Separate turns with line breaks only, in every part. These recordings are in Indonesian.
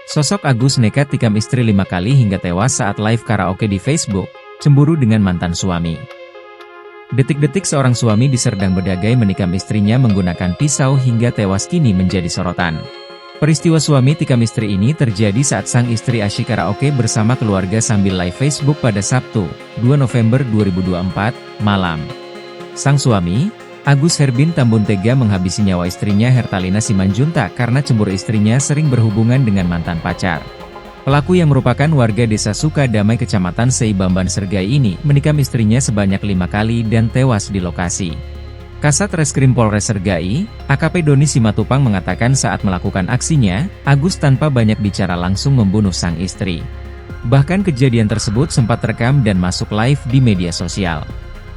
Sosok Agus nekat tikam istri 5 kali hingga tewas saat live karaoke di Facebook, cemburu dengan mantan suami. Detik-detik seorang suami diserdang berdagai menikam istrinya menggunakan pisau hingga tewas kini menjadi sorotan. Peristiwa suami tikam istri ini terjadi saat sang istri asyik karaoke bersama keluarga sambil live Facebook pada Sabtu, 2 November 2024, malam. Sang suami, Agus Herbin Tambun tega menghabisi nyawa istrinya Hertalina Simanjuntak karena cemburu istrinya sering berhubungan dengan mantan pacar. Pelaku yang merupakan warga desa Sukadamai Kecamatan Seibamban Sergai ini menikam istrinya sebanyak 5 kali dan tewas di lokasi. Kasat Reskrim Polres Sergai, AKP Doni Simatupang mengatakan saat melakukan aksinya, Agus tanpa banyak bicara langsung membunuh sang istri. Bahkan kejadian tersebut sempat terekam dan masuk live di media sosial.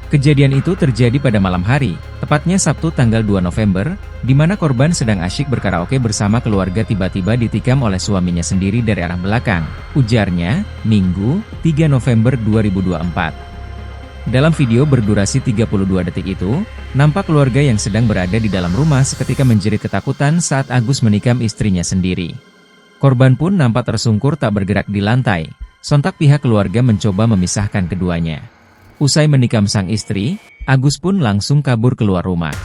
Kejadian itu terjadi pada malam hari, tepatnya Sabtu tanggal 2 November, di mana korban sedang asyik berkaraoke bersama keluarga tiba-tiba ditikam oleh suaminya sendiri dari arah belakang, ujarnya, Minggu, 3 November 2024. Dalam video berdurasi 32 detik itu, nampak keluarga yang sedang berada di dalam rumah seketika menjerit ketakutan saat Agus menikam istrinya sendiri. Korban pun nampak tersungkur tak bergerak di lantai, sontak pihak keluarga mencoba memisahkan keduanya. Usai menikam sang istri, Agus pun langsung kabur keluar rumah.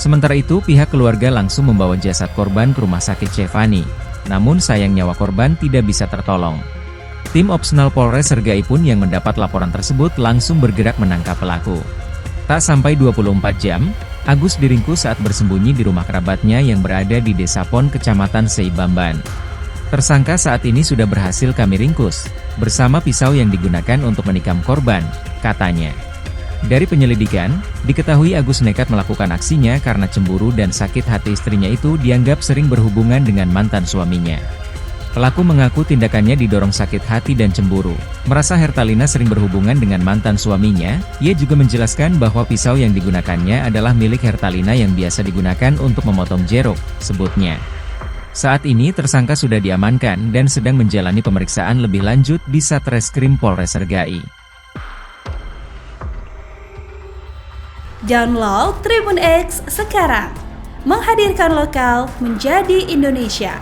Sementara itu pihak keluarga langsung membawa jasad korban ke rumah sakit Cevani, namun sayang nyawa korban tidak bisa tertolong. Tim Opsenal Polres Sergai pun yang mendapat laporan tersebut langsung bergerak menangkap pelaku. Tak sampai 24 jam, Agus diringkus saat bersembunyi di rumah kerabatnya yang berada di Desa Pon, Kecamatan Seibamban. Tersangka saat ini sudah berhasil kami ringkus, bersama pisau yang digunakan untuk menikam korban, katanya. Dari penyelidikan, diketahui Agus nekat melakukan aksinya karena cemburu dan sakit hati istrinya itu dianggap sering berhubungan dengan mantan suaminya. Pelaku mengaku tindakannya didorong sakit hati dan cemburu. Merasa Hertalina sering berhubungan dengan mantan suaminya, ia juga menjelaskan bahwa pisau yang digunakannya adalah milik Hertalina yang biasa digunakan untuk memotong jeruk, sebutnya. Saat ini tersangka sudah diamankan dan sedang menjalani pemeriksaan lebih lanjut di Satreskrim Polres Sergai.
Download Tribun X sekarang, menghadirkan lokal menjadi Indonesia.